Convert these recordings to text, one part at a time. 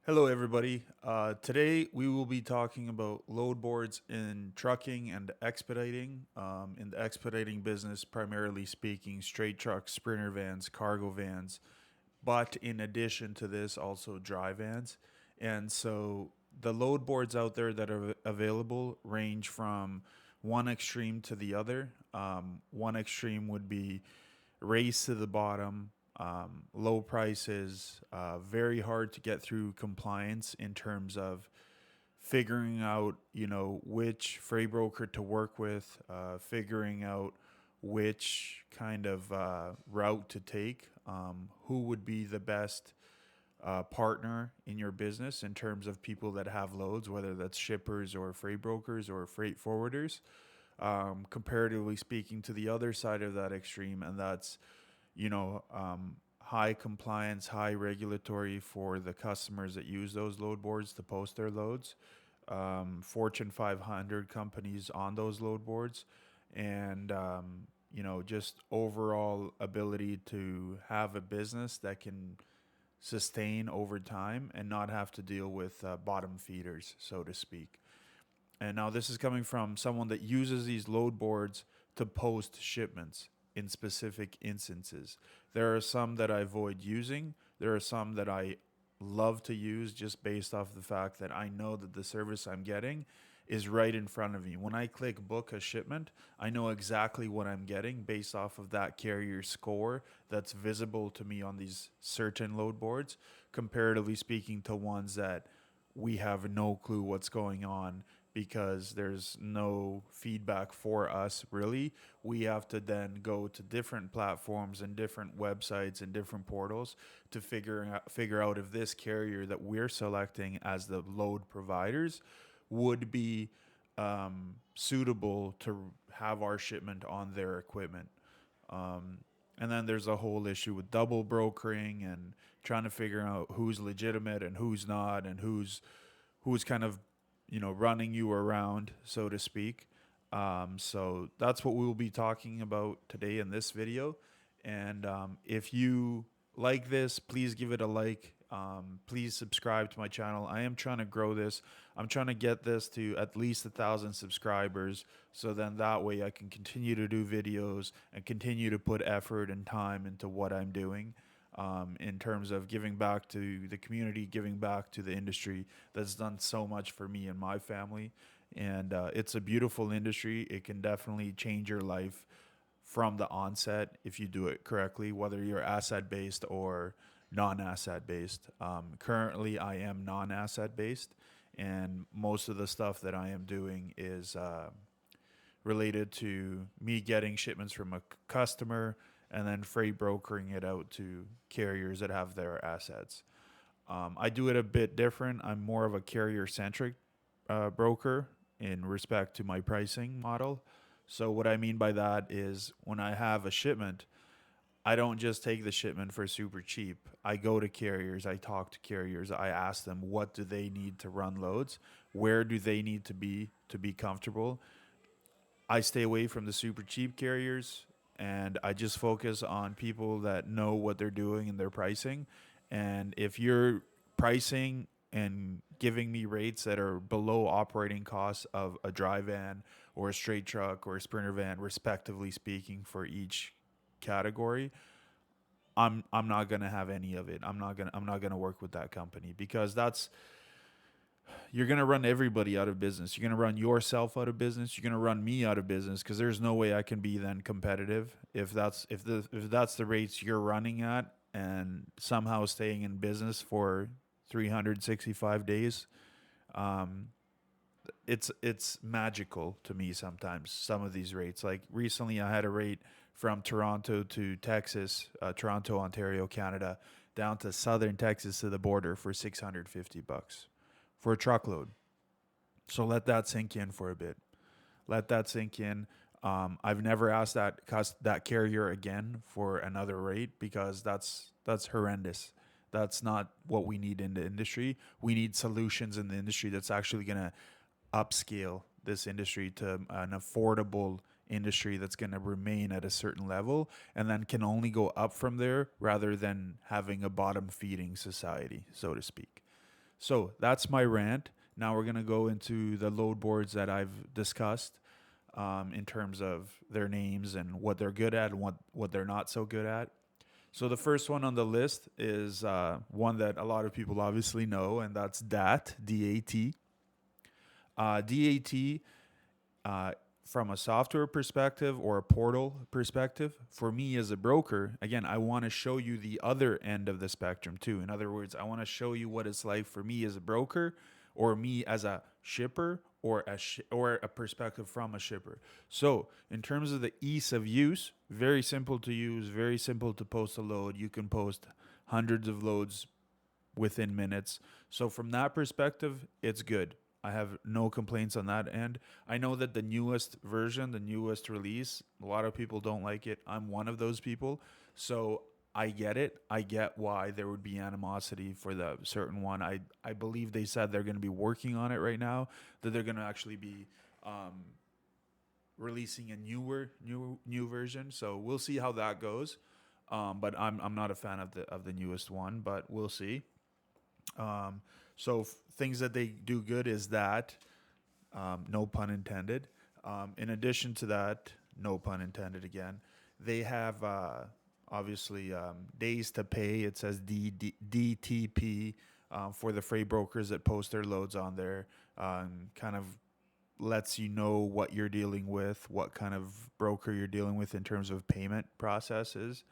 Hello, everybody. Today we will be talking about load boards in trucking and expediting. In the expediting business, primarily speaking, straight trucks, sprinter vans, cargo vans, but in addition to this, also dry vans. And so the load boards out there that are available range from one extreme to the other. One extreme would be race to the bottom, low prices, very hard to get through compliance in terms of figuring out, which freight broker to work with, figuring out which kind of route to take, who would be the best partner in your business in terms of people that have loads, whether that's shippers or freight brokers or freight forwarders, comparatively speaking to the other side of that extreme, and that's high compliance, high regulatory for the customers that use those load boards to post their loads. Fortune 500 companies on those load boards, and just overall ability to have a business that can sustain over time and not have to deal with bottom feeders, so to speak. And now this is coming from someone that uses these load boards to post shipments in specific instances. There are some that I avoid using. There are some that I love to use just based off the fact that I know that the service I'm getting is right in front of me. When I click book a shipment, I know exactly what I'm getting based off of that carrier score that's visible to me on these certain load boards, comparatively speaking to ones that we have no clue what's going on because there's no feedback for us really. We have to then go to different platforms and different websites and different portals to figure out if this carrier that we're selecting as the load providers would be suitable to have our shipment on their equipment. Um, and then there's a whole issue with double brokering and trying to figure out who's legitimate and who's not, and who's kind of running you around, so to speak. So that's what we will be talking about today in this video. And if you like this, please give it a like. Please subscribe to my channel. I am trying to grow this. I'm trying to get this to at least 1,000 subscribers. So then that way I can continue to do videos and continue to put effort and time into what I'm doing, in terms of giving back to the community, giving back to the industry that's done so much for me and my family. And it's a beautiful industry. It can definitely change your life from the onset if you do it correctly, whether you're asset based or non asset based. Currently, I am non asset based, and most of the stuff that I am doing is related to me getting shipments from a customer and then freight brokering it out to carriers that have their assets. I do it a bit different. I'm more of a carrier centric broker in respect to my pricing model. So, what I mean by that is when I have a shipment, I don't just take the shipment for super cheap. I go to carriers, I talk to carriers, I ask them what do they need to run loads, where do they need to be comfortable. I stay away from the super cheap carriers, and I just focus on people that know what they're doing in their pricing. And if you're pricing and giving me rates that are below operating costs of a dry van or a straight truck or a sprinter van, respectively speaking, for each category, I'm not gonna have any of it. I'm not gonna work with that company because that's you're going to run everybody out of business. You're going to run yourself out of business. You're going to run me out of business because there's no way I can be then competitive if that's the rates you're running at and somehow staying in business for 365 days. Um, it's magical to me sometimes. Some of these rates, like recently, I had a rate from Toronto to Texas, Toronto, Ontario, Canada, down to southern Texas to the border for $650 for a truckload. So let that sink in for a bit. Let that sink in. I've never asked that carrier again for another rate because that's horrendous. That's not what we need in the industry. We need solutions in the industry that's actually going to upscale this industry to an affordable industry that's going to remain at a certain level and then can only go up from there rather than having a bottom feeding society, so to speak. So that's my rant. Now we're going to go into the load boards that I've discussed, in terms of their names and what they're good at and what they're not so good at. So the first one on the list is one that a lot of people obviously know, and that's DAT, D-A-T. DAT, uh, from a software perspective or a portal perspective, for me as a broker, again, I want to show you the other end of the spectrum too. In other words, I want to show you what it's like for me as a broker, or me as a shipper, or or a perspective from a shipper. So, in terms of the ease of use, very simple to use, very simple to post a load. You can post hundreds of loads within minutes. So from that perspective, it's good. I have no complaints on that end. I know that the newest version, the newest release, a lot of people don't like it. I'm one of those people. So I get it. I get why there would be animosity for the certain one. I believe they said they're going to be working on it right now, that they're going to actually be releasing a new version. So we'll see how that goes. But I'm not a fan of the newest one, but we'll see. Um, so things that they do good is that, no pun intended. In addition to that, no pun intended again, they have obviously days to pay. It says DTP, for the freight brokers that post their loads on there. Kind of lets you know what you're dealing with, what kind of broker you're dealing with in terms of payment processes.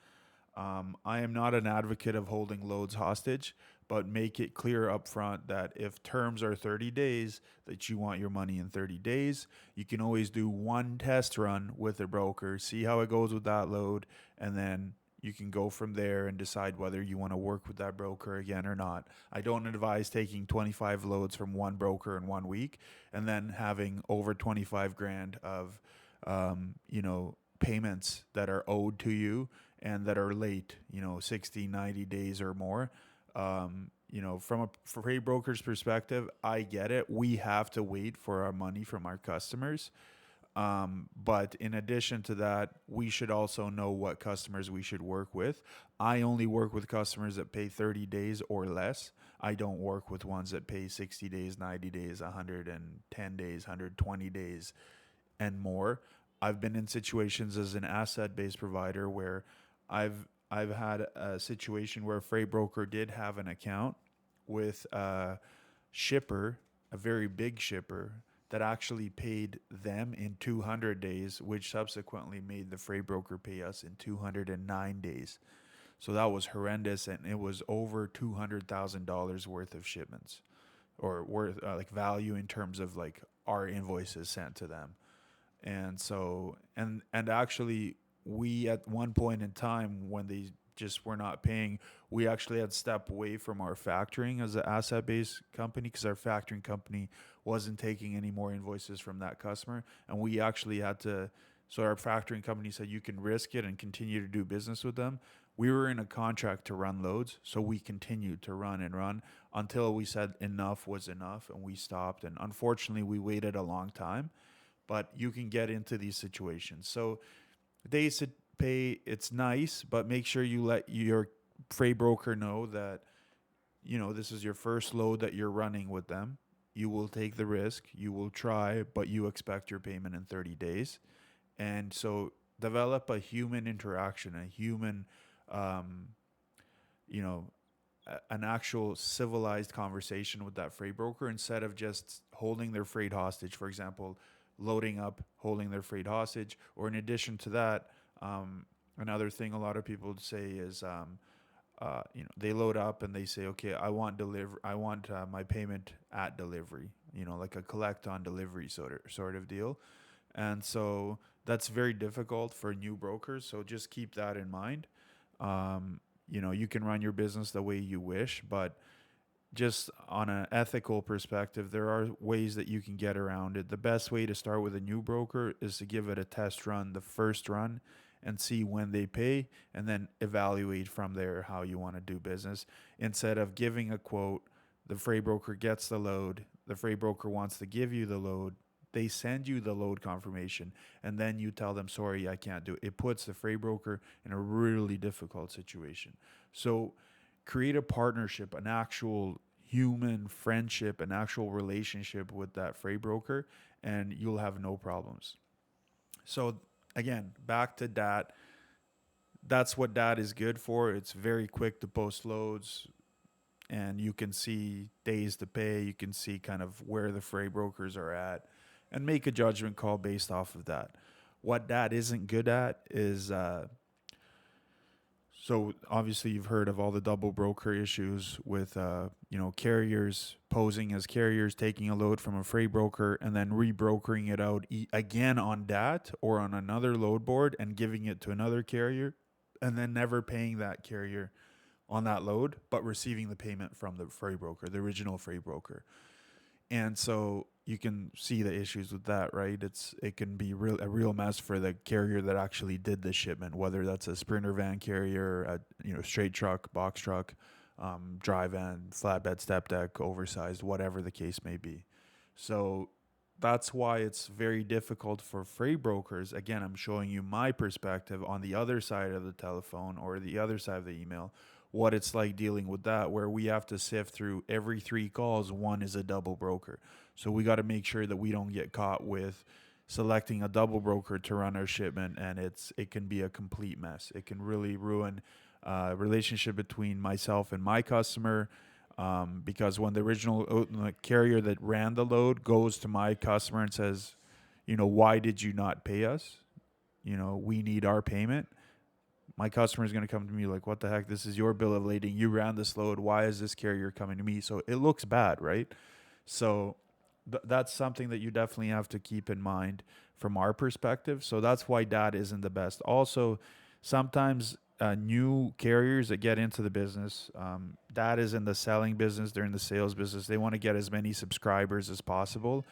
I am not an advocate of holding loads hostage, but make it clear up front that if terms are 30 days, that you want your money in 30 days. You can always do one test run with a broker, see how it goes with that load, and then you can go from there and decide whether you want to work with that broker again or not. I don't advise taking 25 loads from one broker in 1 week and then having over 25 grand of, payments that are owed to you and that are late, 60, 90 days or more. From a freight broker's perspective, I get it. We have to wait for our money from our customers. But in addition to that, we should also know what customers we should work with. I only work with customers that pay 30 days or less. I don't work with ones that pay 60 days, 90 days, 110 days, 120 days, and more. I've been in situations as an asset-based provider where I've had a situation where a freight broker did have an account with a shipper, a very big shipper, that actually paid them in 200 days, which subsequently made the freight broker pay us in 209 days. So that was horrendous, and it was over $200,000 worth of shipments, or worth, like, value in terms of like our invoices sent to them. And so, and actually, we at one point in time when they just were not paying, we actually had to step away from our factoring as an asset based company, because our factoring company wasn't taking any more invoices from that customer, and we actually had to. So our factoring company said you can risk it and continue to do business with them. We were in a contract to run loads, so we continued to run and run until we said enough was enough, and we stopped. And unfortunately, we waited a long time, but you can get into these situations. So days to pay, it's nice, but make sure you let your freight broker know that, this is your first load that you're running with them. You will take the risk, you will try, but you expect your payment in 30 days. And so develop a human interaction, a human, um, you know, an actual civilized conversation with that freight broker, instead of just holding their freight hostage. For example, loading up, holding their freight hostage, or in addition to that, another thing a lot of people say is, they load up and they say, okay, I want my payment at delivery, like a collect on delivery sort of deal. And so that's very difficult for new brokers. So just keep that in mind. You can run your business the way you wish, but just on an ethical perspective, there are ways that you can get around it. The best way to start with a new broker is to give it a test run, the first run, and see when they pay, and then evaluate from there how you want to do business. Instead of giving a quote, the freight broker gets the load, the freight broker wants to give you the load, they send you the load confirmation, and then you tell them, sorry, I can't do it. It puts the freight broker in a really difficult situation. So create a partnership, an actual human friendship, an actual relationship with that freight broker, and you'll have no problems. So again, back to that. That's what that is good for. It's very quick to post loads, and you can see days to pay. You can see kind of where the freight brokers are at, and make a judgment call based off of that. What that isn't good at is so obviously you've heard of all the double broker issues with carriers posing as carriers, taking a load from a freight broker and then rebrokering it out again on that or on another load board and giving it to another carrier, and then never paying that carrier on that load, but receiving the payment from the freight broker, the original freight broker. And so you can see the issues with that, right? It can be a real mess for the carrier that actually did the shipment, whether that's a sprinter van carrier, a straight truck, box truck, dry van, flatbed, step deck, oversized, whatever the case may be. So that's why it's very difficult for freight brokers. Again, I'm showing you my perspective on the other side of the telephone or the other side of the email, what it's like dealing with that, where we have to sift through every 3 calls, one is a double broker. So we got to make sure that we don't get caught with selecting a double broker to run our shipment, and it can be a complete mess. It can really ruin relationship between myself and my customer. Because when the original carrier that ran the load goes to my customer and says, why did you not pay us? We need our payment. My customer is going to come to me like, what the heck? This is your bill of lading. You ran this load. Why is this carrier coming to me? So it looks bad, right? So that's something that you definitely have to keep in mind from our perspective. So that's why that isn't the best. Also, sometimes new carriers that get into the business, that is in the selling business, they're in the sales business. They want to get as many subscribers as possible,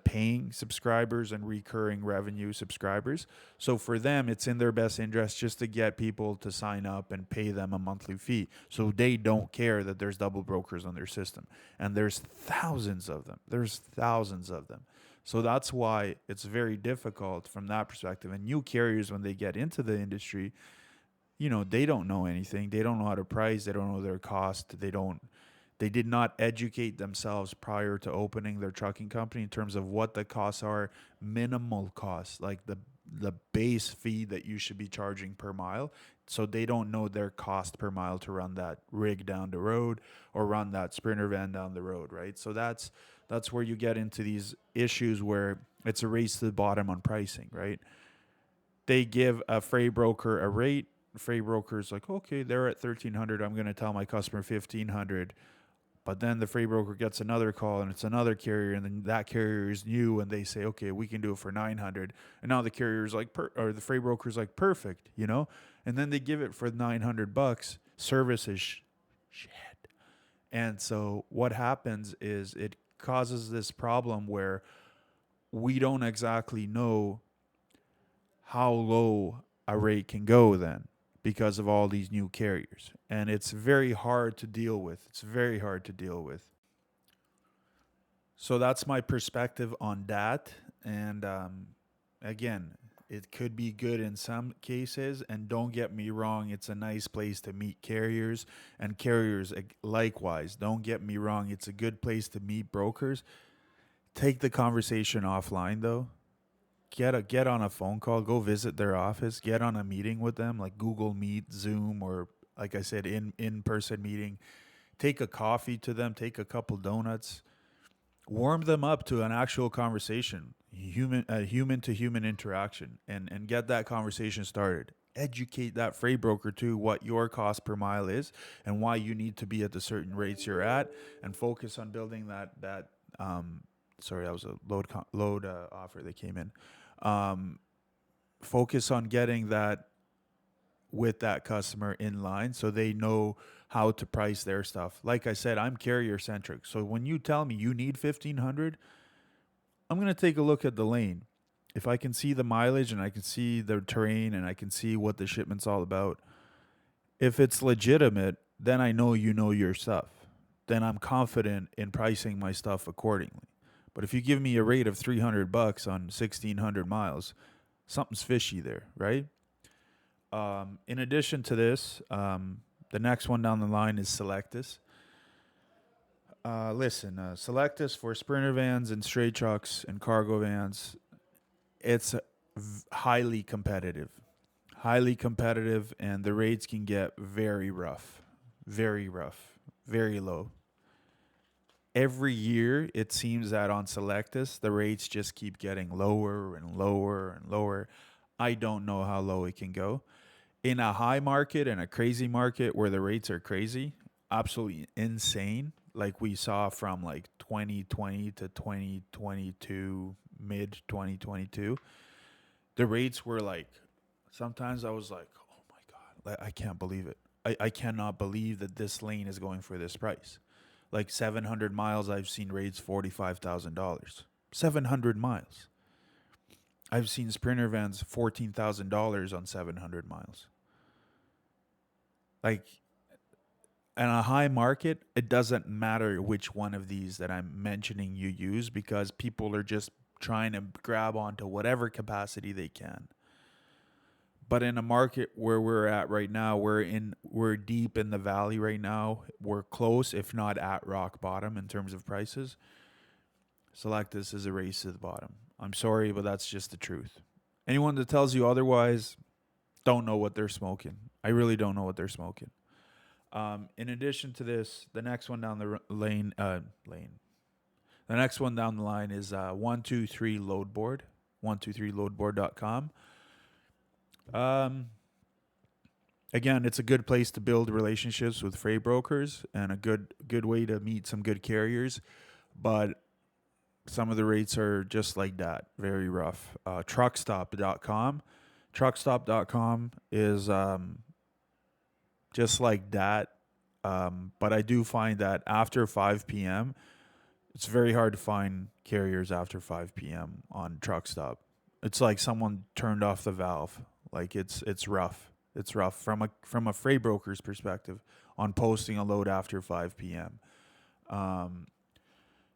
paying subscribers and recurring revenue subscribers. So for them, it's in their best interest just to get people to sign up and pay them a monthly fee. So they don't care that there's double brokers on their system. And there's thousands of them. So that's why it's very difficult from that perspective. And new carriers, when they get into the industry, they don't know anything. They don't know how to price. They don't know their cost. They did not educate themselves prior to opening their trucking company in terms of what the costs are, minimal costs, like the base fee that you should be charging per mile. So they don't know their cost per mile to run that rig down the road or run that sprinter van down the road, right? So that's where you get into these issues where it's a race to the bottom on pricing, right? They give a freight broker a rate. Freight broker's like, okay, they're at 1,300. I'm going to tell my customer 1,500. But then the freight broker gets another call and it's another carrier, and then that carrier is new and they say, okay, we can do it for 900. And now the carrier's like, or the freight broker's like, perfect, And then they give it for $900. Service is shit. And so what happens is it causes this problem where we don't exactly know how low a rate can go then, because of all these new carriers. And it's very hard to deal with. So that's my perspective on that. And again, it could be good in some cases. And don't get me wrong, it's a nice place to meet carriers, and carriers likewise. Don't get me wrong, it's a good place to meet brokers. Take the conversation offline though. Get on a phone call, go visit their office, get on a meeting with them, like Google Meet, Zoom, or like I said, in person meeting. Take a coffee to them, take a couple donuts, warm them up to an actual conversation, human to human interaction, and get that conversation started. Educate that freight broker too what your cost per mile is and why you need to be at the certain rates you're at, and focus on building that. Sorry, that was a load offer that came in. Focus on getting that with that customer in line so they know how to price their stuff. Like I said, I'm carrier centric. So when you tell me you need 1,500, I'm going to take a look at the lane. If I can see the mileage and I can see the terrain and I can see what the shipment's all about, if it's legitimate, then I know you know your stuff. Then I'm confident in pricing my stuff accordingly. But if you give me a rate of $300 on 1,600 miles, something's fishy there, right? In addition to this, the next one down the line is Selectus. Listen, Selectus for sprinter vans and straight trucks and cargo vans, it's highly competitive. Highly competitive, and the rates can get very rough, very low. Every year, it seems that on Selectus, the rates just keep getting lower and lower and lower. I don't know how low it can go. In a high market and a crazy market where the rates are crazy, absolutely insane, like we saw from like 2020 to 2022, mid 2022, the rates were like, sometimes I was like, oh my God, I can't believe it. I cannot believe that this lane is going for this price. Like 700 miles, I've seen rates $45,000. 700 miles. I've seen Sprinter vans $14,000 on 700 miles. Like, in a high market, it doesn't matter which one of these that I'm mentioning you use, because people are just trying to grab onto whatever capacity they can. But in a market where we're at right now, we're deep in the valley right now. We're close, if not at rock bottom in terms of prices. Selectus is a race to the bottom. I'm sorry, but that's just the truth. Anyone that tells you otherwise don't know what they're smoking. I really don't know what they're smoking. In addition to this, the next one down the lane. The next one down the line is 123 load board, 123loadboard.com. Um, Again, it's a good place to build relationships with freight brokers and a good way to meet some good carriers, but some of the rates are just like that, very rough. Truckstop.com. Truckstop.com is just like that. But I do find that after 5 p.m., it's very hard to find carriers after 5 p.m. on Truckstop. It's like someone turned off the valve. Like it's rough. It's rough from a freight broker's perspective on posting a load after 5 p.m. Um,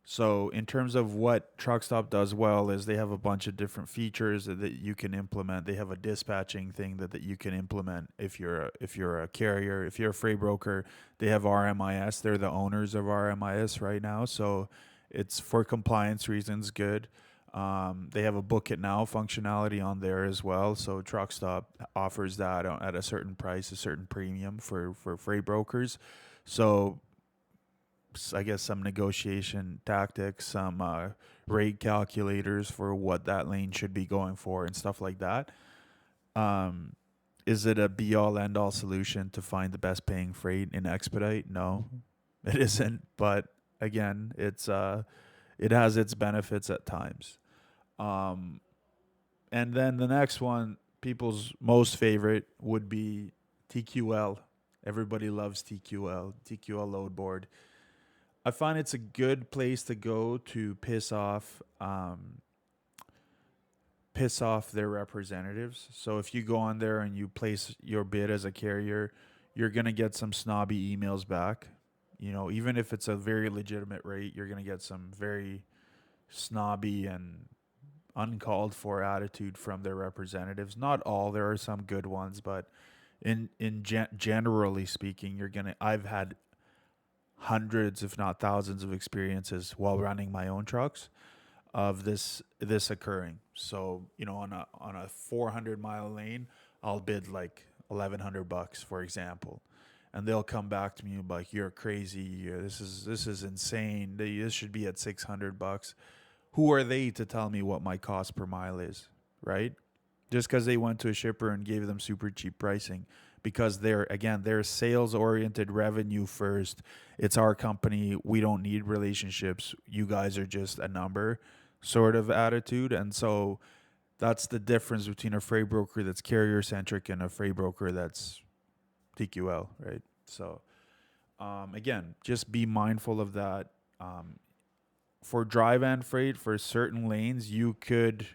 so in terms of what Truckstop does well is they have a bunch of different features that you can implement. They have a dispatching thing that you can implement if you're a carrier, if you're a freight broker. They have RMIS. They're the owners of RMIS right now, so it's for compliance reasons good. They have a book it now functionality on there as well. So Truckstop offers that at a certain price, a certain premium for freight brokers. So I guess some negotiation tactics, some rate calculators for what that lane should be going for and stuff like that. Um, is it a be all end all solution to find the best paying freight in Expedite? No, it isn't. But again, it has its benefits at times. Um, and then the next one, people's most favorite would be TQL. Everybody loves TQL, TQL load board. I find it's a good place to go to piss off their representatives. So if you go on there and you place your bid as a carrier, you're gonna get some snobby emails back. You know, even if it's a very legitimate rate, you're gonna get some very snobby and uncalled for attitude from their representatives. Not all, there are some good ones, but generally speaking, you're gonna. I've had hundreds, if not thousands, of experiences while running my own trucks of this occurring. So on a 400-mile lane, I'll bid like $1,100, for example, and they'll come back to me like, "You're crazy. This is insane. This should be at $600." Who are they to tell me what my cost per mile is, right? Just because they went to a shipper and gave them super cheap pricing, because they're sales oriented, revenue first. It's our company, we don't need relationships, you guys are just a number sort of attitude. And so that's the difference between a freight broker that's carrier centric and a freight broker that's TQL, right? So again, just be mindful of that. For dry van freight, for certain lanes, you could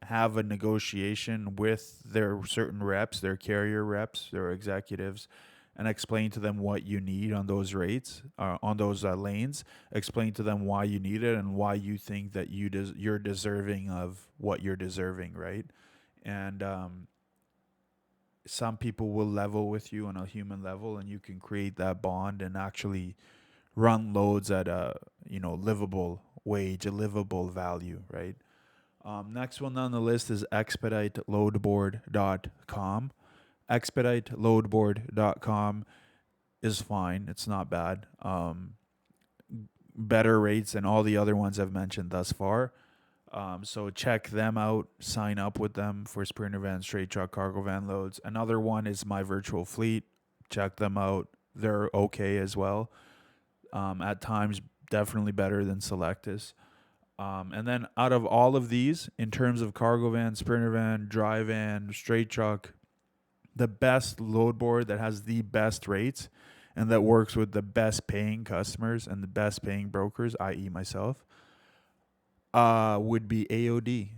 have a negotiation with their certain reps, their carrier reps, their executives, and explain to them what you need on those rates, on those lanes. Explain to them why you need it and why you think that you're deserving of what you're deserving, right? And some people will level with you on a human level, and you can create that bond and actually run loads at a livable wage, a livable value, right? Next one on the list is expediteloadboard.com. Expediteloadboard.com is fine. It's not bad. Better rates than all the other ones I've mentioned thus far. So check them out. Sign up with them for sprinter van, straight truck, cargo van loads. Another one is My Virtual Fleet. Check them out. They're okay as well. At times, definitely better than Selectus. And then out of all of these, in terms of cargo van, sprinter van, dry van, straight truck, the best load board that has the best rates and that works with the best paying customers and the best paying brokers, i.e., myself, would be AOD.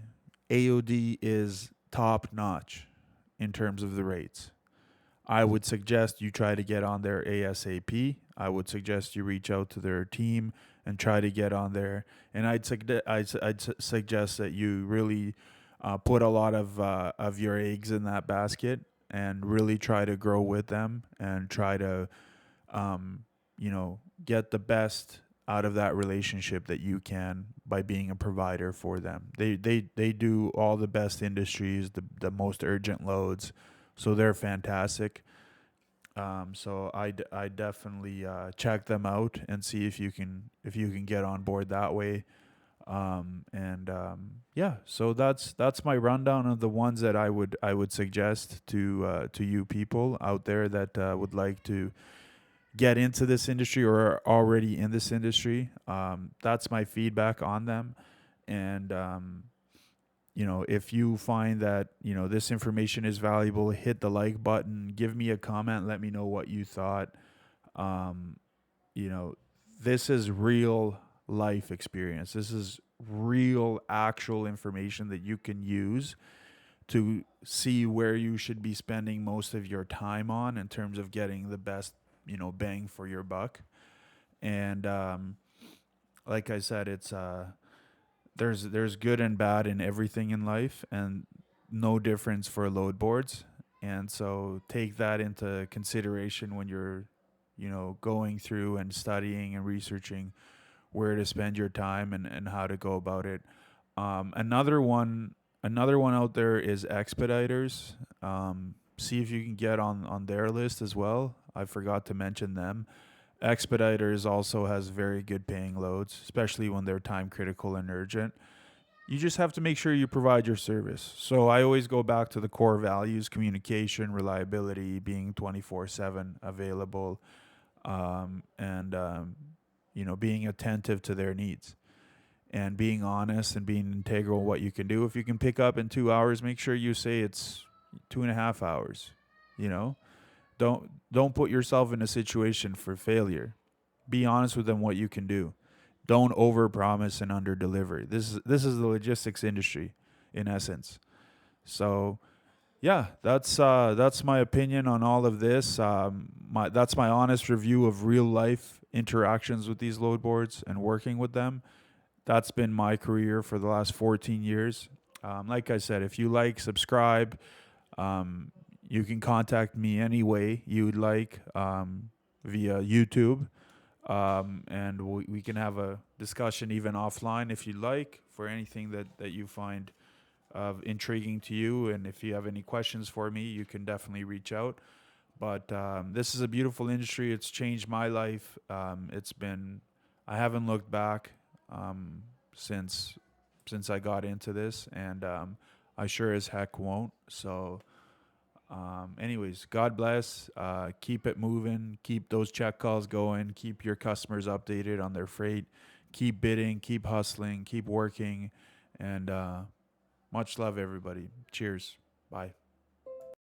AOD is top notch in terms of the rates. I would suggest you try to get on there ASAP. I would suggest you reach out to their team and try to get on there. And I'd suggest that you really put a lot of your eggs in that basket and really try to grow with them and try to get the best out of that relationship that you can by being a provider for them. They do all the best industries, the most urgent loads, so they're fantastic. So I definitely check them out and see if you can get on board that way. Yeah, so that's my rundown of the ones that I would suggest to you people out there that would like to get into this industry or are already in this industry. That's my feedback on them. And, if you find that, this information is valuable, hit the like button, give me a comment, let me know what you thought. Um, you know, this is real life experience. This is real, actual information that you can use to see where you should be spending most of your time on in terms of getting the best, bang for your buck. And like I said, it's there's good and bad in everything in life, and no difference for load boards. And so take that into consideration when you're, going through and studying and researching where to spend your time and how to go about it. Another one out there is Expeditors. See if you can get on their list as well. I forgot to mention them. Expeditors also has very good paying loads, especially when they're time critical and urgent. You just have to make sure you provide your service. So I always go back to the core values: communication, reliability, being 24/7 available, and being attentive to their needs and being honest and being integral in what you can do. If you can pick up in 2 hours, make sure you say it's 2.5 hours. You know, don't put yourself in a situation for failure. Be honest with them what you can do. Don't overpromise and underdeliver. This is the logistics industry, in essence. So yeah, that's my opinion on all of this. That's my honest review of real life interactions with these load boards and working with them. That's been my career for the last 14 years. Like I said, if you like, subscribe. Um, you can contact me any way you would like, via YouTube. And we can have a discussion even offline if you like for anything that you find intriguing to you. And if you have any questions for me, you can definitely reach out. But this is a beautiful industry. It's changed my life. I haven't looked back since I got into this, and I sure as heck won't. So, anyways, God bless. Keep it moving. Keep those check calls going. Keep your customers updated on their freight. Keep bidding. Keep hustling. Keep working. And much love, everybody. Cheers. Bye.